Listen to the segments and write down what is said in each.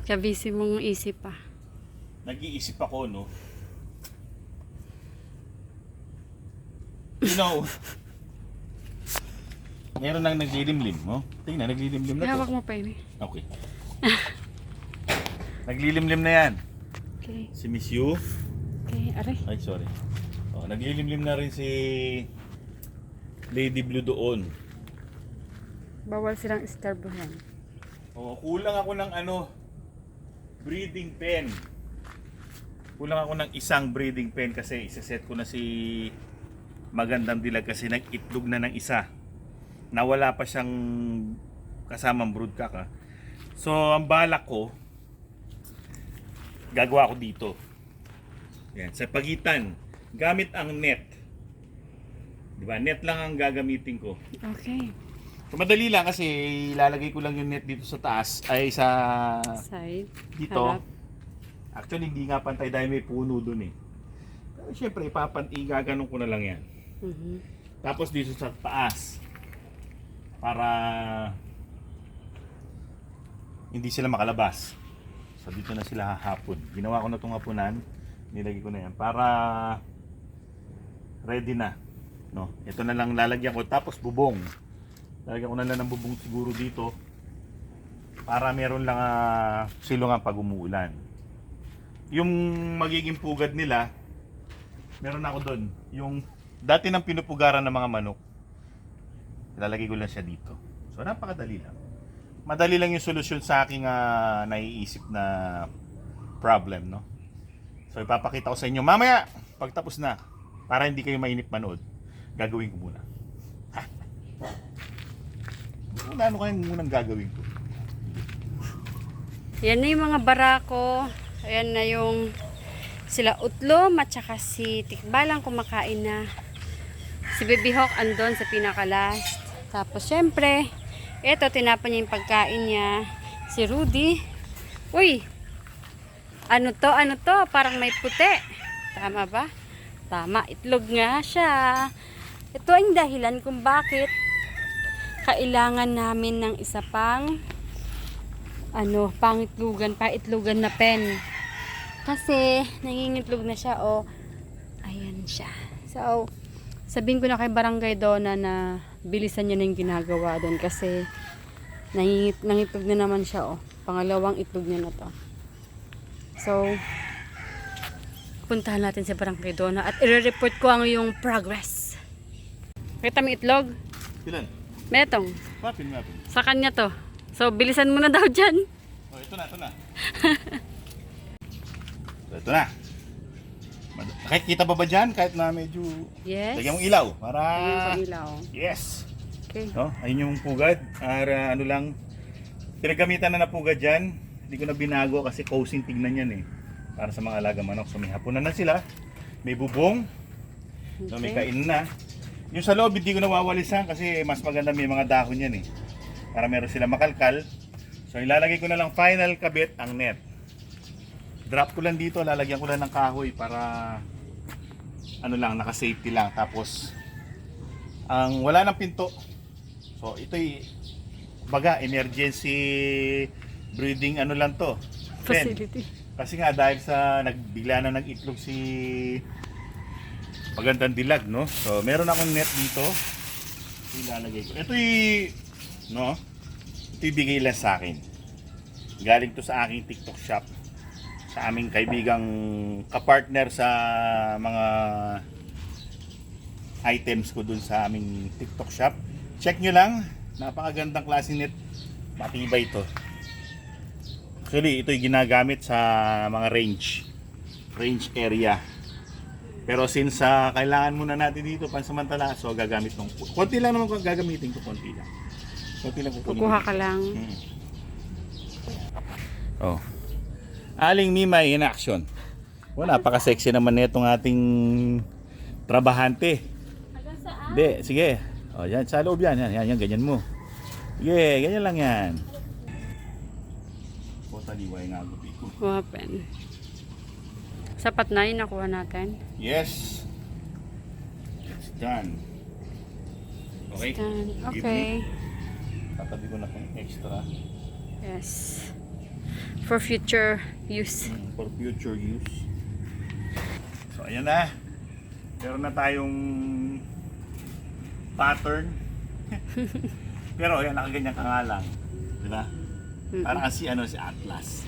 Kabisi mong isip pa. Nag-iisip ako, no? You know, meron nang naglilimlim, no? Tingnan, naglilimlim na to. Ihawak mo pa yun eh. Okay. Naglilimlim na yan. Okay. Si Miss Yu. Okay, aray. Ay, sorry. Oh, naglilimlim na rin si Lady Blue doon. Bawal silang istarbohan. Oh, kulang ako ng breeding pen. Kulang ako ng isang breeding pen kasi isa-set ko na si Magandang Dilag kasi nag-itlog na ng isa. Nawala pa siyang kasamang broodcock, ha. So, ang balak ko, gagawa ko dito. Yan, sa pagitan, gamit ang net. Diba? Net lang ang gagamitin ko. Okay. So, madali lang kasi ilalagay ko lang yung net dito sa taas ay sa Side. dito. Harap. Actually, hindi nga pantay dahil may puno dun eh. Pero syempre, igaganon ko na lang yan. Tapos dito sa taas para hindi sila makalabas. So dito na sila hahapon. Ginawa ko na itong hapunan. Nilagay ko na yan para ready na. No? Ito na lang lalagyan ko. Tapos bubong. Lalagyan ko na lang ng bubong siguro dito para meron lang silungan pag umuulan. Yung magiging pugad nila, meron ako doon. Yung dati nang pinupugaran ng mga manok, ilalagay ko lang siya dito. So napakadali lang. Madali lang yung solusyon sa aking naiisip na problem, no? So ipapakita ko sa inyo mamaya pagtapos na para hindi kayo mainip manood. Gagawin ko muna. Ano kayang munang gagawin ko? Yan na yung mga barako. Ayan na yung sila Utlom at saka si Tikbalang kumakain na. Si Baby Hawk andon sa pinaka-last. Tapos syempre, eto tinapan niya yung pagkain niya. Si Rudy. Uy! Ano to? Ano to? Parang may puti. Tama ba? Tama. Itlog nga siya. Ito ang dahilan kung bakit kailangan namin ng isa pang paitlugan na pen. Kasi nangingitlog na siya, ayan siya. So, sabihin ko na kay Barangay Donna na bilisan niya na yung ginagawa doon kasi nangitlog na naman siya, pangalawang itlog niya na to. So, puntahan natin si Barangay Donna at i-report ko ang yung progress. Kita mo itlog? Ilan? Metong. Mapin. Sa kanya to. So, bilisan mo na daw dyan. Oh, ito na. Ito na. Nakikita pa ba dyan? Kahit na medyo... Yes. Lagyan mong ilaw. Para... Ayan sa ilaw. Yes. Okay. No? Ayun yung pugad. Pinagamitan na pugad dyan. Hindi ko na binago kasi coasting tignan yan eh. Para sa mga alaga manok. So may hapunan na sila. May bubong. Okay. No, may kain na. Yung sa loob hindi ko nawawalisan kasi mas maganda may mga dahon yan eh. Para meron sila makalkal. So ilalagay ko na lang final kabit ang net. Drop ko lang dito, lalagyan ko lang ng kahoy para naka-safety lang. Tapos wala nang pinto. So ito'y emergency breeding lang to. Facility. Kasi nga dahil sa bigla na nag-itlog si Magandang Dilag, no? So meron akong net dito. Ilalagay ko. Ito'y bigay lang sa akin. Galing to sa aking TikTok shop. Sa aming kaibigang kapartner sa mga items ko dun sa aming TikTok shop. Check nyo lang. Napakagandang klase net. Matibay to. Actually, ito'y ginagamit sa mga range area. Pero since kailangan muna natin dito pansamantala, so gagamit ng konti lang naman gagamitin ko, konti lang. Kukuha ka lang. Oh. Aling Mimay in action. Wala, napaka-sexy naman nitong ating trabahante. Hindi, sige. Oh, yan sa loob yan, ganyan mo. Sige, ganyan lang yan. Taliway nga gubi ko. Open. Sapat na yung nakuha natin. Yes. It's done. Okay? Done. Give Okay. me. Tatabi ko na itong extra. Yes. For future use. For future use. So ayan na. Meron na tayong pattern. Pero ayan, nakaganyan ka nga lang. Di ba? Parang si Atlas.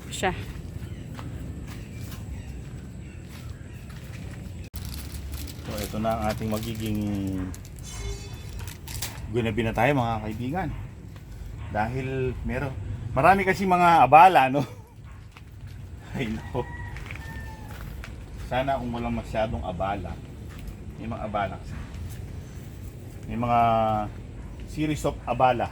Siya. So ito na ang ating magiging gunabi na tayo mga kaibigan. Dahil marami kasi mga abala, no? Ay no. Sana kung walang masyadong abala. May mga abala kasi. May mga series of abala.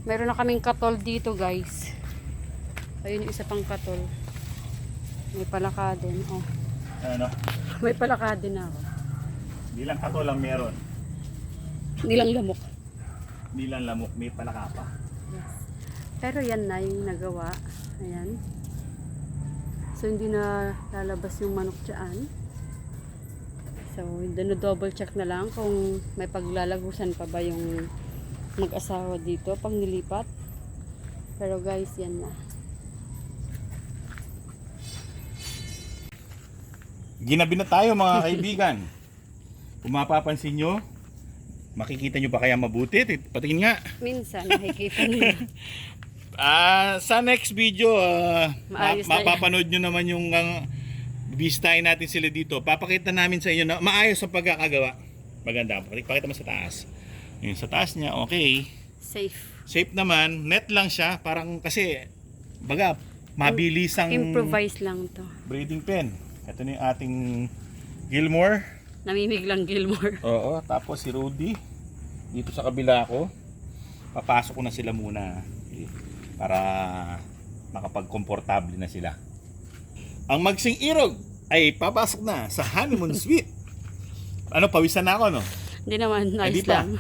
Meron na kaming katol dito, guys. Ayun yung isa pang katol. May palaka din. Oh. Ano? May palaka din ako. Hindi lang kato lang meron. Hindi lang lamok. Hindi lang lamok, may palaka pa. Yes. Pero yan na yung nagawa. Ayan. So, hindi na lalabas yung manok dyan. So, double check na lang kung may paglalagusan pa ba yung mag-asawa dito pag nilipat. Pero guys, yan na. Ginabi na tayo mga kaibigan. Kung mapapansin nyo, makikita nyo ba kaya mabuti? Patingin nga. Minsan, nakikita nila. Sa next video, Maayos na mapapanood nyo naman yung bistahin natin sila dito. Papakita namin sa inyo na maayos ang pagkakagawa. Maganda. Pakita mo sa taas. Yung sa taas niya, okay. Safe. Safe naman. Net lang siya. Parang kasi, baga, mabilisang Improvise lang to. breeding pen. Ito na yung ating Gilmore. Namimig lang Gilmore. Oo, tapos si Rudy. Dito sa kabila ko. Papasok ko na sila muna. Para makapag-komportable na sila. Ang Magsing Irog ay papasok na sa honeymoon suite. Ano, pawisan na ako, no? Hindi naman, Hindi nice pa. lang.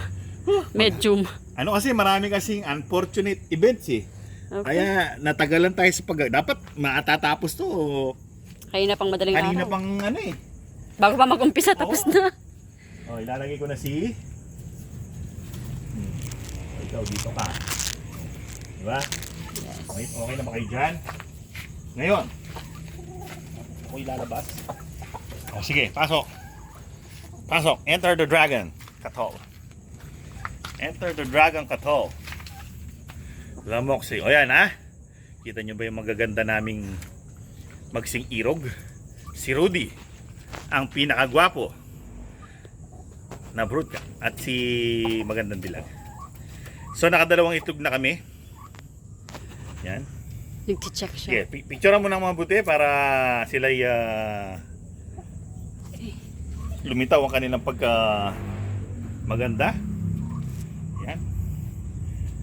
Medium. Ano kasi, marami kasing unfortunate events eh. Okay. Kaya natagalan tayo sa dapat matatapos to. Kanina pang madaling Kanina araw. pang ano eh. Bago pa mag-umpisa, tapos Oo. na. Oh, ilalagay ko na si ikaw dito ka. Diba? Okay, okay na ba kayo dyan? Ngayon, ako ilalabas. Oh, sige, pasok. Pasok. Enter the dragon. Katol. Enter the dragon katol. Lamoksi. O yan ha. Kita nyo ba yung magaganda naming Magsing Irog? Si Rudy. Ang pinakagwapo na brood ka. At si Magandang Dilag. So nakadalawang itlog na kami. Yan. Nag-check siya. Sige, picturean mo ng mabuti para sila lumitaw ang kanilang pagka maganda. Yan.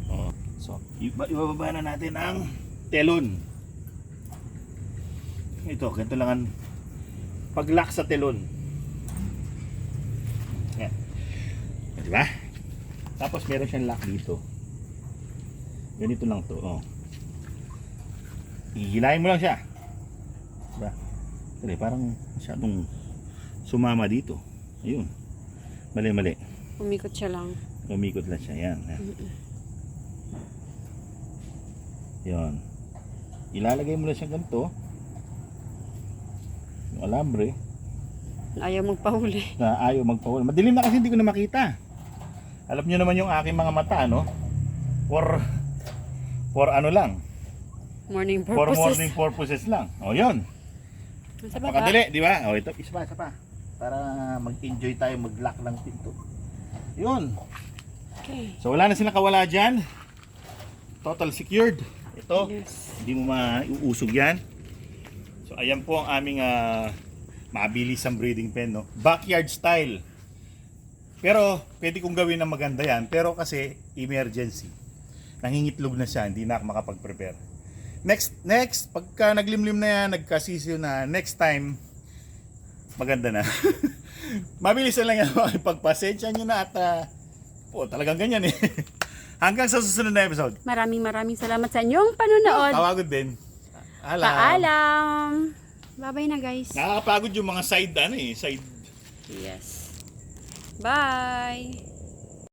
Oh. So, ibababa na natin ang telon. Ito, ganito lang ang pag-lock sa telon. Yan. Diba? Tapos meron siyang lock dito. Ganito lang to. Oh. Hihilahin mo lang siya. Diba? Kasi parang masyadong sumama dito. Ayun. Mali. Umikot siya lang. Umikot lang siya. Yan. Yan. Ilalagay mo lang siya ganito. Yung alambre. Ayaw magpahuli. Na ayaw magpahuli. Madilim na kasi hindi ko na makita. Alam nyo naman yung aking mga mata, no? For ano lang. Morning For purposes. morning purposes lang. O yun. Sa baba. Napakadali, di ba? O ito, isa pa. Para mag-enjoy tayo, mag-lock ng pinto. Yun. Okay. So wala na silang kawala dyan. Total secured. Ito, Yes. hindi mo mauusog yan. So ayan po ang aming mabilisang breeding pen, no? Backyard style. Pero pwede kong gawin na maganda yan. Pero kasi emergency. Nangingitlog na siya, hindi na ako makapag-prepare. Next, pagka naglimlim na yan, nagkasisyo na, next time, maganda na. Mabilis na lang yan, pagpasensya nyo na at talagang ganyan eh. Hanggang sa susunod na episode. Maraming salamat sa inyong panonood. Tawagod din. Alam. Paalam! Bye-bye na guys. Nakakapagod yung mga side, side. Yes. Bye!